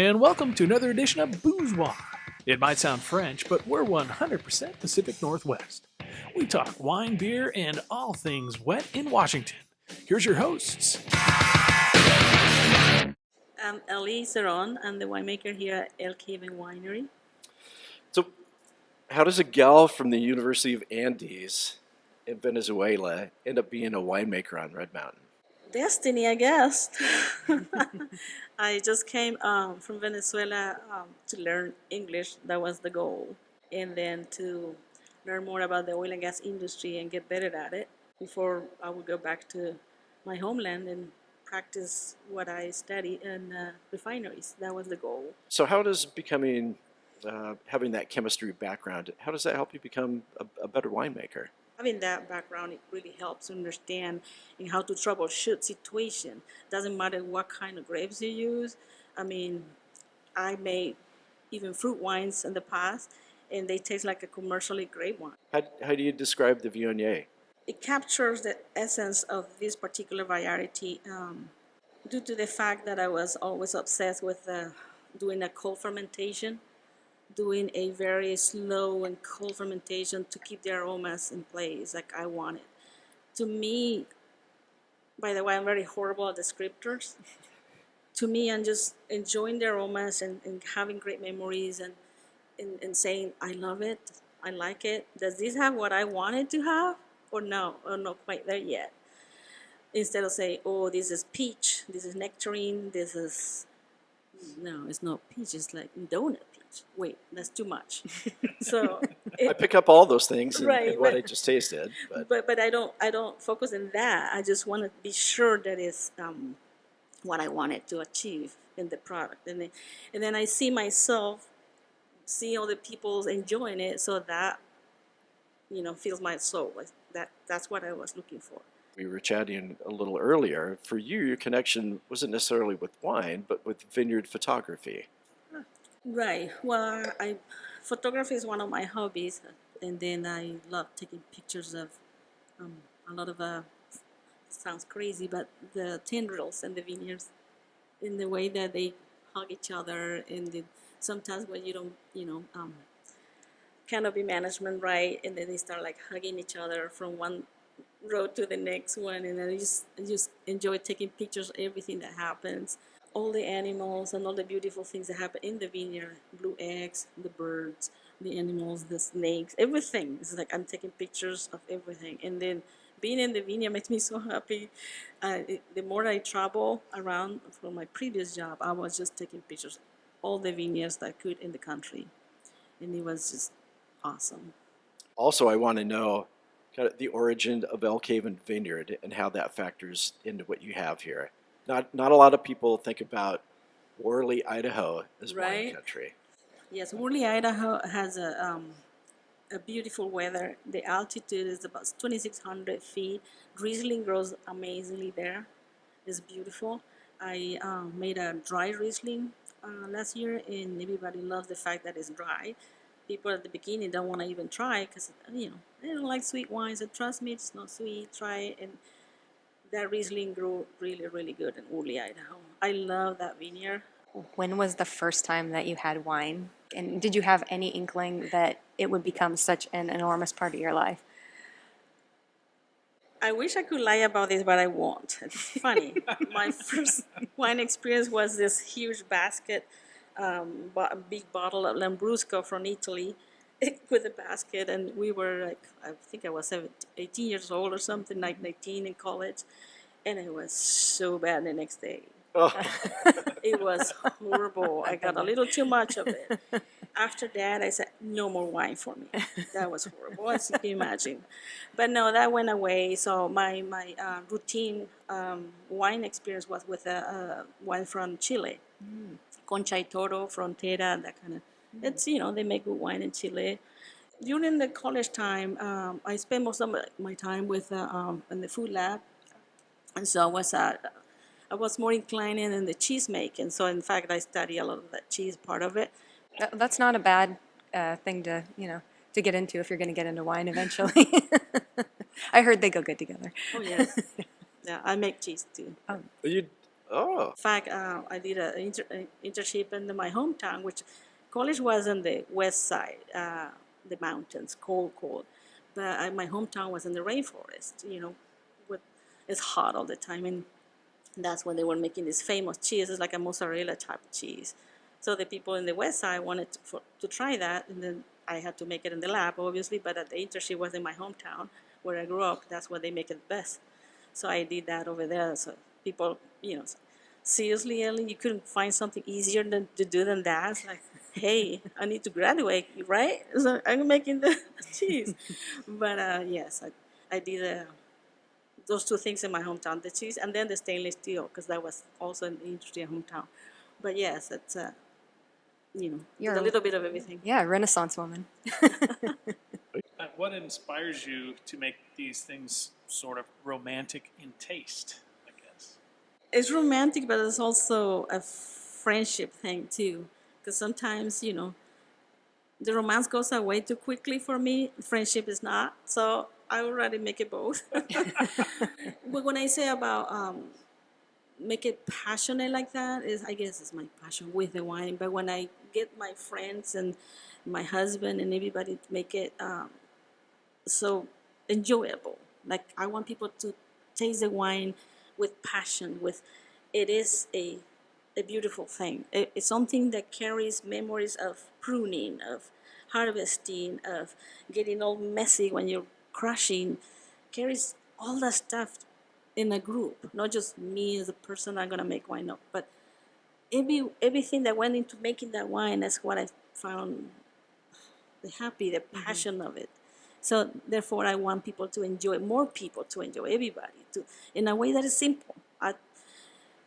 and welcome to another edition of BoozWA. It might sound French, but we're 100% Pacific Northwest. We talk wine, beer, and all things wet in Washington. Here's your hosts. I'm Ellie Zeron. I'm the winemaker here at Ellie Winery. So, how does a gal from the University of Andes in Venezuela end up being a winemaker on Red Mountain? Destiny, I guess. I just came from Venezuela to learn English. That was the goal. And then to learn more about the oil and gas industry and get better at it before I would go back to my homeland and practice what I studied in refineries. That was the goal. So, how does having that chemistry background, how does that help you become a better winemaker? Having that background, it really helps understand in how to troubleshoot situation. Doesn't matter what kind of grapes you use. I mean, I made even fruit wines in the past, and they taste like a commercially great wine. How do you describe the Viognier? It captures the essence of this particular variety due to the fact that I was always obsessed with doing a cold fermentation, doing a very slow and cold fermentation to keep the aromas in place like I wanted. To me, by the way, I'm very horrible at descriptors. To me, I'm just enjoying the aromas and having great memories and saying, I love it, I like it. Does this have what I wanted to have? Or no, or not quite there yet. Instead of saying, oh, this is peach, this is nectarine, this is, no, it's not peach, it's like donut peach. Wait, that's too much. So I pick up all those things in Right, what but- I just tasted. but I don't focus on that. I just want to be sure that it's what I wanted to achieve in the product, and then I see myself, see other people enjoying it, so that fills my soul. Like that's what I was looking for. We were chatting a little earlier. For you, your connection wasn't necessarily with wine, but with vineyard photography. Right. Well, photography is one of my hobbies, and then I love taking pictures of a lot of sounds crazy, but the tendrils and the vineyards, in the way that they hug each other, and sometimes when you don't, canopy management right, and then they start like hugging each other from one road to the next one, and I just enjoy taking pictures of everything that happens. All the animals and all the beautiful things that happen in the vineyard, blue eggs, the birds, the animals, the snakes, everything. It's like I'm taking pictures of everything. And then being in the vineyard makes me so happy. The more I travel around from my previous job, I was just taking pictures of all the vineyards that I could in the country. And it was just awesome. Also, I want to know kind of the origin of Ellie Vineyard and how that factors into what you have here. Not a lot of people think about Worley, Idaho as wine Right. country. Yes, Worley, Idaho has a beautiful weather. The altitude is about 2,600 feet. Riesling grows amazingly there. It's beautiful. I made a dry Riesling last year, and everybody loves the fact that it's dry. People at the beginning don't want to even try because they don't like sweet wines. And trust me, it's not sweet. Try it, and that Riesling grew really, really good in Worley, Idaho. I love that vineyard. When was the first time that you had wine? And did you have any inkling that it would become such an enormous part of your life? I wish I could lie about this, but I won't. It's funny. My first wine experience was this huge basket, a big bottle of Lambrusco from Italy with a basket, and we were like, I think I was 18 years old or something, like 19 in college, and it was so bad the next day. Oh, It was horrible. I got a little too much of it. After that, I said, no more wine for me. That was horrible, as you can imagine. But no, that went away. So my routine wine experience was with a wine from Chile. Concha y Toro, Frontera, that kind of. It's, they make good wine in Chile. During the college time, I spent most of my time with in the food lab. And so I was more inclined in the cheese making. So in fact, I study a lot of that cheese part of it. That's not a bad thing to get into if you're going to get into wine eventually. I heard they go good together. Oh yes, yeah, I make cheese too. you Oh, In fact, I did an internship in my hometown, which college was on the west side, the mountains, cold. But my hometown was in the rainforest, with, it's hot all the time. And that's when they were making this famous cheese. It's like a mozzarella type of cheese. So the people in the west side wanted to try that. And then I had to make it in the lab, obviously. But the internship was in my hometown where I grew up. That's where they make it best. So I did that over there. So people, seriously, Ellie, you couldn't find something easier to do than that. It's like, hey, I need to graduate, right? So I'm making the cheese. But yes, I did those two things in my hometown, the cheese and then the stainless steel, because that was also an industry in hometown. But yes, it's, You're a little bit of everything. Yeah, Renaissance woman. What inspires you to make these things sort of romantic in taste, I guess? It's romantic, but it's also a friendship thing too. Because sometimes, the romance goes away too quickly for me. Friendship is not. So I would rather make it both. But when I say about make it passionate like that, is I guess it's my passion with the wine. But when I get my friends and my husband and everybody to make it so enjoyable, like I want people to taste the wine with passion. It is a beautiful thing. It's something that carries memories of pruning, of harvesting, of getting all messy when you're crushing. Carries all that stuff in a group, not just me as a person I'm gonna make wine up, but everything that went into making that wine. That's what I found the passion of it. So therefore, I want people to enjoy, more people to enjoy, everybody to, in a way that is simple.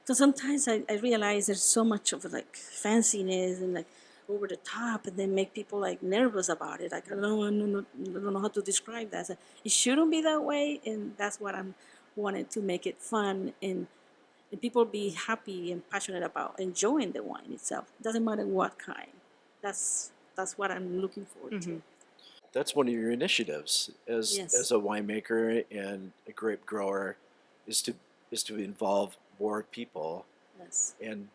So sometimes I realize there's so much of like fanciness and like over the top, and then make people like nervous about it. Like I don't know how to describe that. So it shouldn't be that way, and that's what I'm wanted to make it fun and people be happy and passionate about enjoying the wine itself. Doesn't matter what kind. That's what I'm looking forward to. that's one of your initiatives as Yes. as a winemaker and a grape grower, is to involve more people Yes. and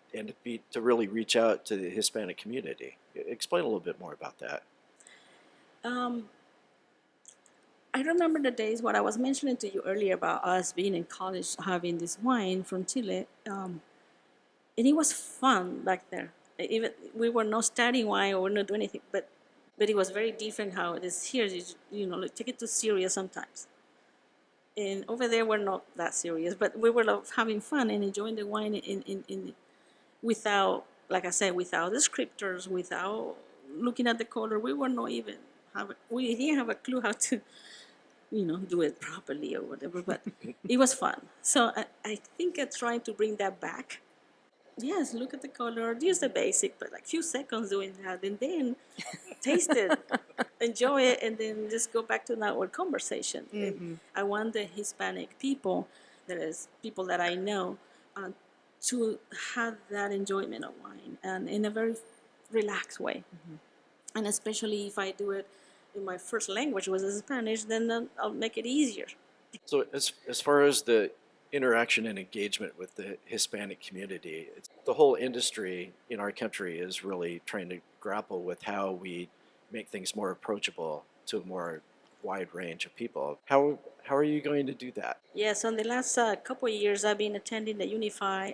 to really reach out to the Hispanic community. Explain a little bit more about that. I remember the days what I was mentioning to you earlier about us being in college having this wine from Chile, and it was fun back there. Even we were not studying wine or not doing anything, but it was very different how it is here. Like, take it too serious sometimes. And over there we're not that serious, but we were like, having fun and enjoying the wine in without, like I said, without descriptors, without looking at the color. We were not even we didn't have a clue how to do it properly or whatever, but it was fun. So I think I'm trying to bring that back. Yes, look at the color, use the basic, but like few seconds doing that, and then taste it, enjoy it, and then just go back to our conversation. And I want the Hispanic people, that is people that I know, to have that enjoyment of wine and in a very relaxed way. And especially if I do it in my first language, was Spanish, then I'll make it easier. So as far as the interaction and engagement with the Hispanic community, the whole industry in our country is really trying to grapple with how we make things more approachable to a more wide range of people. How are you going to do that? Yes, on the last couple of years, I've been attending the Unify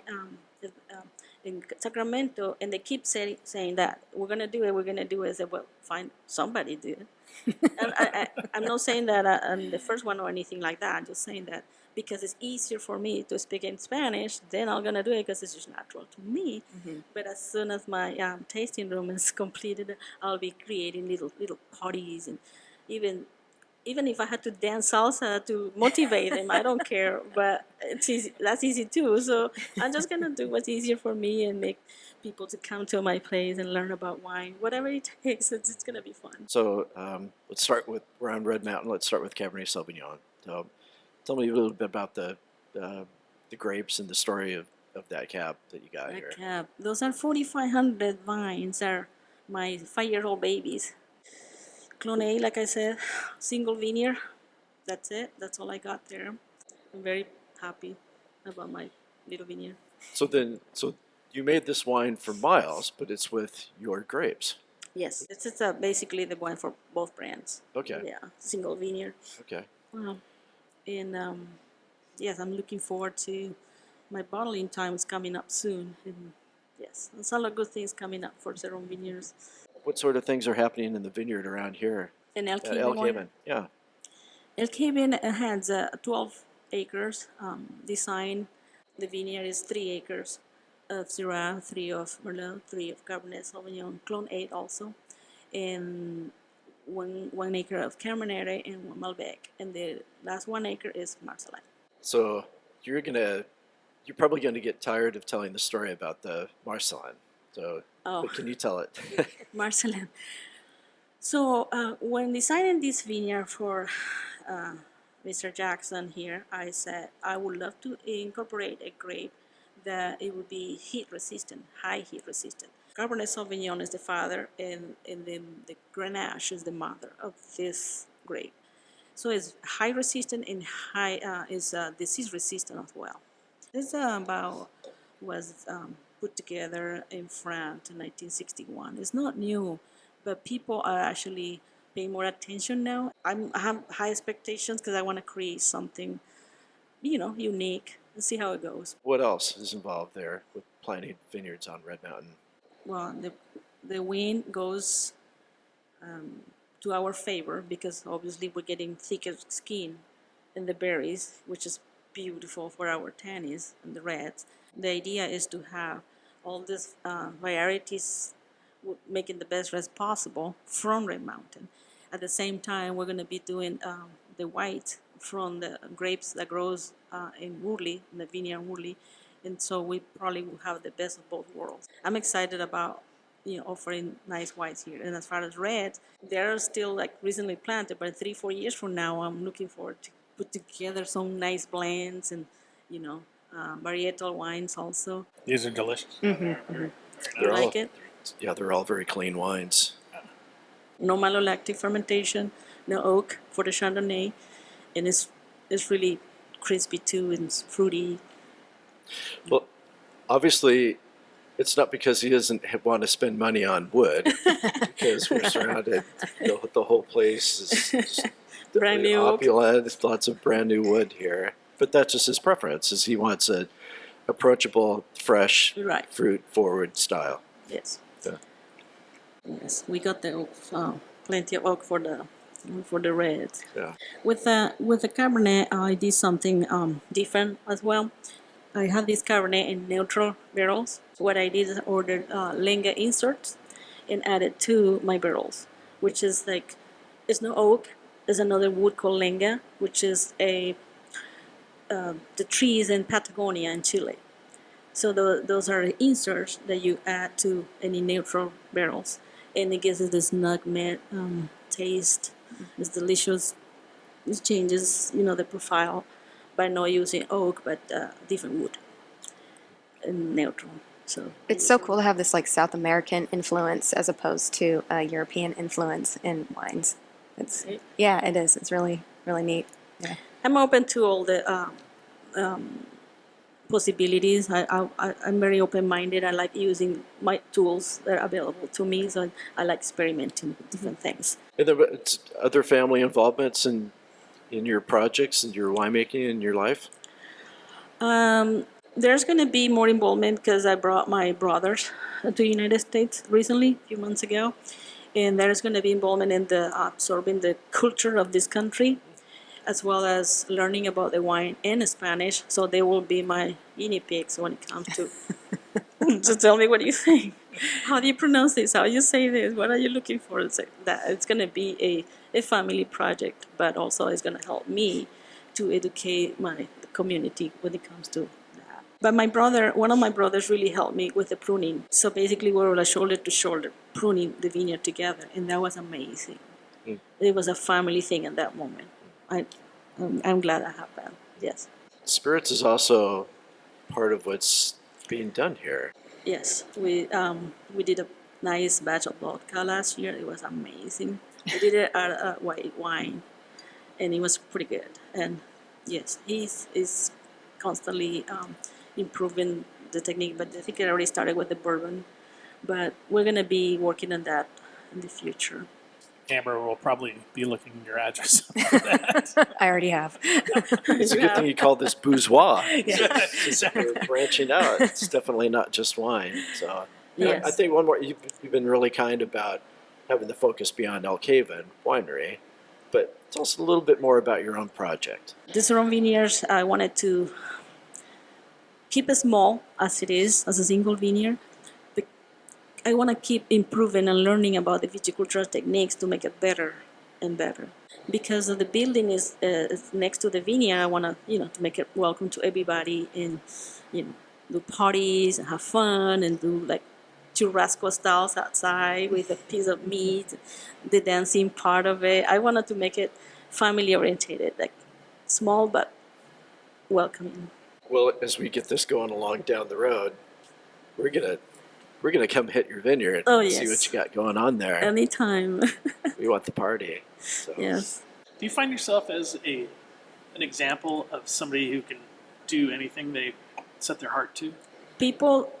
in Sacramento, and they keep saying that we're gonna do it. I said, well, find somebody do it. And I'm not saying that I'm the first one or anything like that. I'm just saying that because it's easier for me to speak in Spanish, then I'm gonna do it because it's just natural to me. But as soon as my tasting room is completed, I'll be creating little parties, and even if I had to dance salsa to motivate them, I don't care. But it's easy. That's easy too. So I'm just gonna do what's easier for me and make people to come to my place and learn about wine. Whatever it takes, it's gonna be fun. So let's start with, we're on Red Mountain. Let's start with Cabernet Sauvignon. So tell me a little bit about the grapes and the story of that cab that you got here. Cab. Those are 4,500 vines. Are my 5-year-old babies. Clone A, like I said, single vineyard. That's it. That's all I got there. I'm very happy about my little vineyard. So you made this wine for Miles, but it's with your grapes. Yes, this is basically the wine for both brands. Okay. Yeah, single vineyard. Okay. And yes, I'm looking forward to my bottling time is coming up soon. And yes, there's a lot of good things coming up for Zeron Vineyards. What sort of things are happening in the vineyard around here And El at El Caben, Caben? Yeah. El Caben has 12 acres. Design the vineyard is 3 acres of Syrah, 3 of Merlot, 3 of Cabernet Sauvignon, Clone 8 also, and 1 acre of Cabernet and 1 Malbec, and the last 1 acre is Marcelin. So you're probably gonna get tired of telling the story about the Marcelin. So, but can you tell it? Marcelin. So when designing this vineyard for Mr. Jackson here, I said I would love to incorporate a grape that it would be heat resistant, high heat resistant. Cabernet Sauvignon is the father, and then the Grenache is the mother of this grape. So it's high resistant and is disease resistant as well. This was put together in France in 1961. It's not new, but people are actually paying more attention now. I have high expectations because I want to create something, unique. Let's see how it goes. What else is involved there with planting vineyards on Red Mountain? Well, the wind goes to our favor because obviously we're getting thicker skin in the berries, which is beautiful for our tannies and the reds. The idea is to have all these varieties making the best reds possible from Red Mountain. At the same time, we're going to be doing the white from the grapes that grows in Worley, in the Vineyard Worley, and so we probably will have the best of both worlds. I'm excited about offering nice whites here. And as far as reds, they're still like recently planted, but 3-4 years from now, I'm looking forward to put together some nice blends and varietal wines also. These are delicious. You like it? Yeah, they're all very clean wines. No malolactic fermentation, no oak for the Chardonnay, and it's really crispy too and it's fruity. Well, obviously, it's not because he doesn't want to spend money on wood, because we're surrounded. The whole place is just Brand new oak. opulent. There's lots of brand new wood here. But that's just his preference. Is he wants a approachable, fresh, Right. fruit-forward style. Yes. Yeah. Yes, we got the oak, plenty of oak for the reds. Yeah. With the Cabernet, I did something different as well. I have this Cabernet in neutral barrels. So what I did is ordered Lenga inserts and added to my barrels, which is like, it's no oak. There's another wood called Lenga, which is the trees in Patagonia in Chile. So those are the inserts that you add to any neutral barrels, and it gives it this nutmeg taste. It's delicious. It changes, the profile by not using oak, but different wood and neutral. So It's so cool to have this like South American influence as opposed to a European influence in wines. Yeah, it is. It's really, really neat. Yeah. I'm open to all the possibilities. I'm very open-minded. I like using my tools that are available to me, so I like experimenting with different things. And then it's other family involvements in your projects and your winemaking in your life? There's going to be more involvement because I brought my brothers to the United States recently, a few months ago, and there's going to be involvement in the absorbing the culture of this country, as well as learning about the wine in Spanish. So they will be my guinea pigs when it comes to to tell me what you think. How do you pronounce this? How do you say this? What are you looking for? It's like that. It's going to be a family project, but also it's going to help me to educate my community when it comes to that. But one of my brothers really helped me with the pruning. So basically we were like shoulder to shoulder pruning the vineyard together, and that was amazing. It was a family thing at that moment. I'm glad I have that. Yes. Spirits is also part of what's being done here. Yes, we did a nice batch of vodka last year. It was amazing. We did it out of white wine, and it was pretty good. And yes, he's constantly improving the technique, but I think it already started with the bourbon. But we're going to be working on that in the future. Amber will probably be looking your address up for that. I already have. It's a good thing you called this BoozWA. Yeah. We're branching out. It's definitely not just wine. So Yes. I think one more. You've been really kind about having the focus beyond Elkaven Winery, but it's also a little bit more about your own project. The Zeron Vineyards, I wanted to keep it small as it is, as a single vineyard. But I want to keep improving and learning about the viticultural techniques to make it better and better. Because the building is next to the vineyard, I want to, to make it welcome to everybody and, do parties and have fun and do like churrasco styles outside with a piece of meat, the dancing part of it. I wanted to make it family oriented, like small but welcoming. Well, as we get this going along down the road, we're gonna come hit your vineyard Oh, and see yes. what you got going on there. Anytime. We want the party. So. Yes. Do you find yourself as an example of somebody who can do anything they set their heart to? People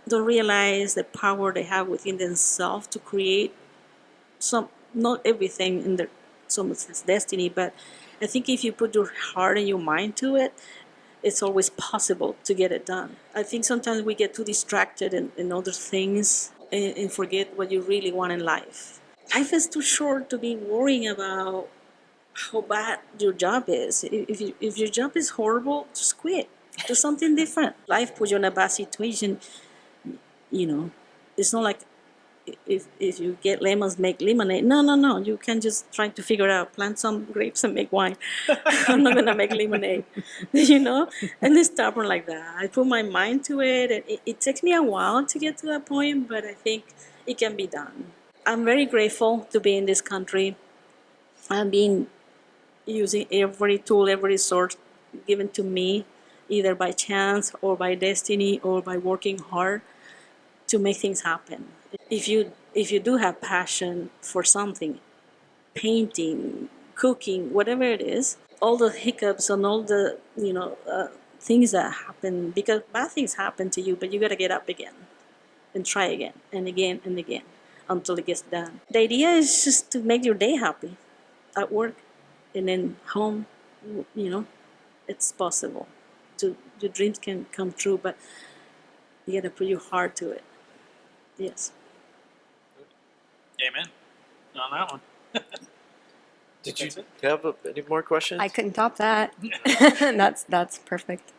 don't realize the power they have within themselves to create not everything in their someone's destiny, but I think if you put your heart and your mind to it, it's always possible to get it done. I think sometimes we get too distracted in other things and forget what you really want in life. Life is too short to be worrying about how bad your job is. If your job is horrible, just quit. Do something different. Life puts you in a bad situation. It's not like if you get lemons, make lemonade. No. You can just try to figure out, plant some grapes and make wine. I'm not going to make lemonade, And it's stubborn like that. I put my mind to it, and it takes me a while to get to that point, but I think it can be done. I'm very grateful to be in this country. I've been using every tool, every resource given to me, either by chance or by destiny or by working hard to make things happen. If you do have passion for something, painting, cooking, whatever it is, all the hiccups and all the things that happen, because bad things happen to you, but you gotta get up again and try again and again and again until it gets done. The idea is just to make your day happy at work and then home. It's possible. Your dreams can come true, but you gotta put your heart to it. Yes. Amen. On that one. Did you That's it? have any more questions? I couldn't top that. That's perfect.